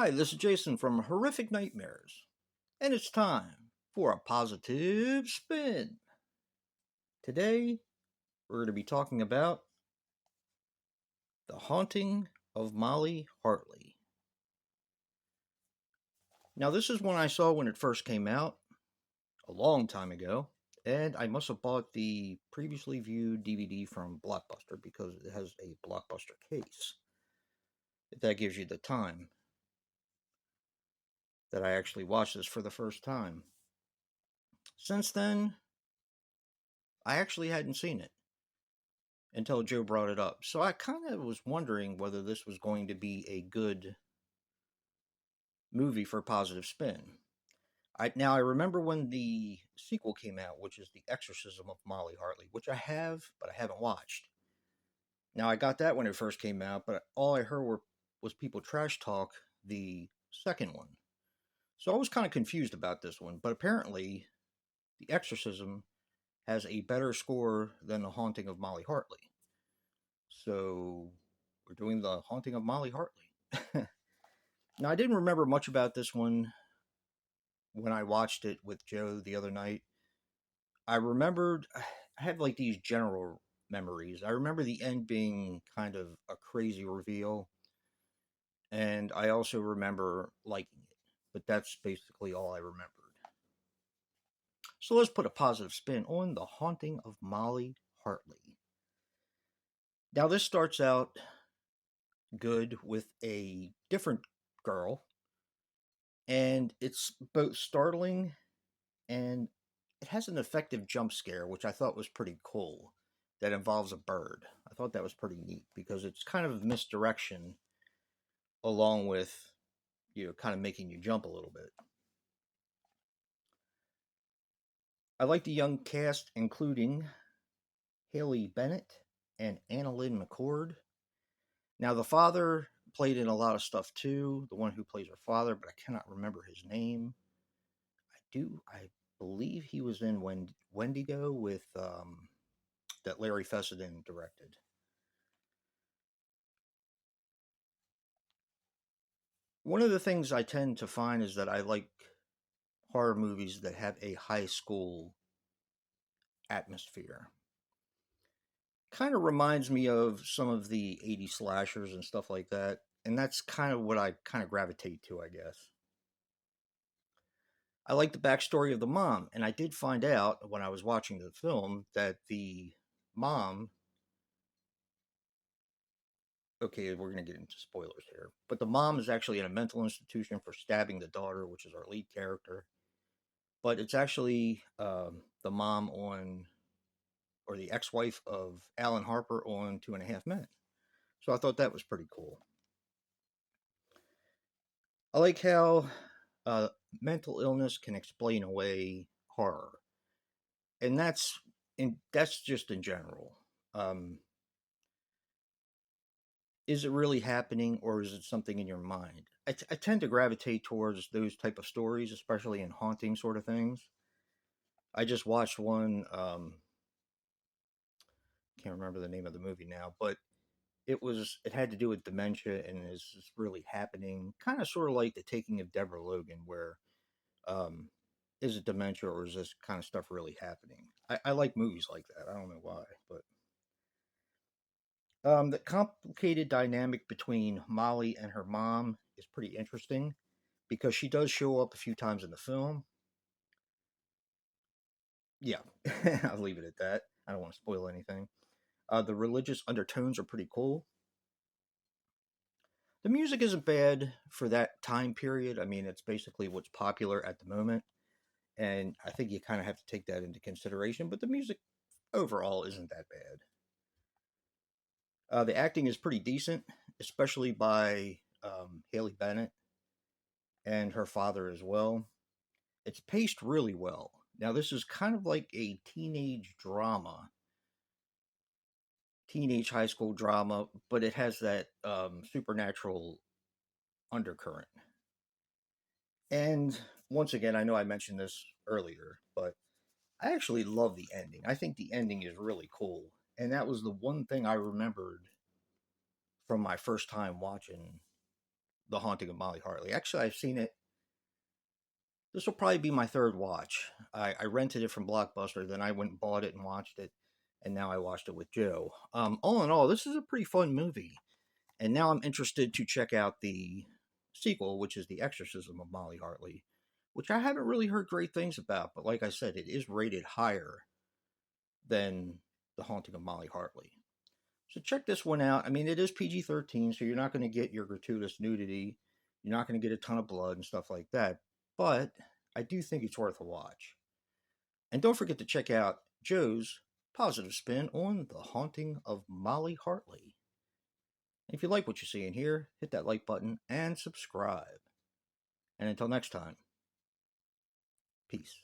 Hi, this is Jason from Horrific Nightmares, and it's time for a positive spin. Today, we're going to be talking about The Haunting of Molly Hartley. Now, this is one I saw when it first came out, a long time ago, and I must have bought the previously viewed DVD from Blockbuster because it has a Blockbuster case. If that gives you the time that I actually watched this for the first time. Since then, I actually hadn't seen it until Joe brought it up. So I kind of was wondering whether this was going to be a good movie for Positive Spin. Now I remember when the sequel came out, which is The Exorcism of Molly Hartley, which I have, but I haven't watched. Now I got that when it first came out, but all I heard was people trash talk the second one. So I was kind of confused about this one, but apparently The Exorcism has a better score than The Haunting of Molly Hartley. So we're doing The Haunting of Molly Hartley. Now, I didn't remember much about this one when I watched it with Joe the other night. I remembered, I had like these general memories. I remember the end being kind of a crazy reveal, and I also remember liking it, but that's basically all I remembered. So let's put a positive spin on The Haunting of Molly Hartley. Now, this starts out good with a different girl, and it's both startling and it has an effective jump scare, which I thought was pretty cool. That involves a bird. I thought that was pretty neat because it's kind of misdirection, along with kind of making you jump a little bit. I like the young cast, including Haley Bennett and Annalyn McCord. Now, the father played in a lot of stuff too. The one who plays her father, but I cannot remember his name. I believe he was in Wendigo with that Larry Fessenden directed. One of the things I tend to find is that I like horror movies that have a high school atmosphere. Kind of reminds me of some of the 80s slashers and stuff like that. And that's kind of what I kind of gravitate to, I guess. I like the backstory of the mom, and I did find out when I was watching the film that the mom, okay, we're going to get into spoilers here, but the mom is actually in a mental institution for stabbing the daughter, which is our lead character. But it's actually the mom on, or the ex-wife of Alan Harper on Two and a Half Men. So I thought that was pretty cool. I like how uh, mental illness can explain away horror, and that's just in general. Um, is it really happening, or is it something in your mind? I tend to gravitate towards those type of stories, especially in haunting sort of things. I just watched one. Can't remember the name of the movie now, but it had to do with dementia and is this really happening? Kind of sort of like the taking of Deborah Logan, where um, is it dementia or is this kind of stuff really happening? I like movies like that. I don't know why, but the complicated dynamic between Molly and her mom is pretty interesting because she does show up a few times in the film. Yeah, I'll leave it at that. I don't want to spoil anything. The religious undertones are pretty cool. The music isn't bad for that time period. I mean, it's basically what's popular at the moment, and I think you kind of have to take that into consideration. But the music overall isn't that bad. The acting is pretty decent, especially by Haley Bennett and her father as well. It's paced really well. Now, this is kind of like a teenage drama, teenage high school drama, but it has that supernatural undercurrent. And once again, I know I mentioned this earlier, but I actually love the ending. I think the ending is really cool. And that was the one thing I remembered from my first time watching The Haunting of Molly Hartley. Actually, I've seen it. This will probably be my third watch. I rented it from Blockbuster, then I went and bought it and watched it, and now I watched it with Joe. All in all, this is a pretty fun movie, and now I'm interested to check out the sequel, which is The Exorcism of Molly Hartley, which I haven't really heard great things about, but like I said, it is rated higher than The Haunting of Molly Hartley. So check this one out. I mean, it is PG-13, so you're not going to get your gratuitous nudity. You're not going to get a ton of blood and stuff like that. But I do think it's worth a watch. And don't forget to check out Joe's positive spin on The Haunting of Molly Hartley. If you like what you see in here, hit that like button and subscribe. And until next time, peace.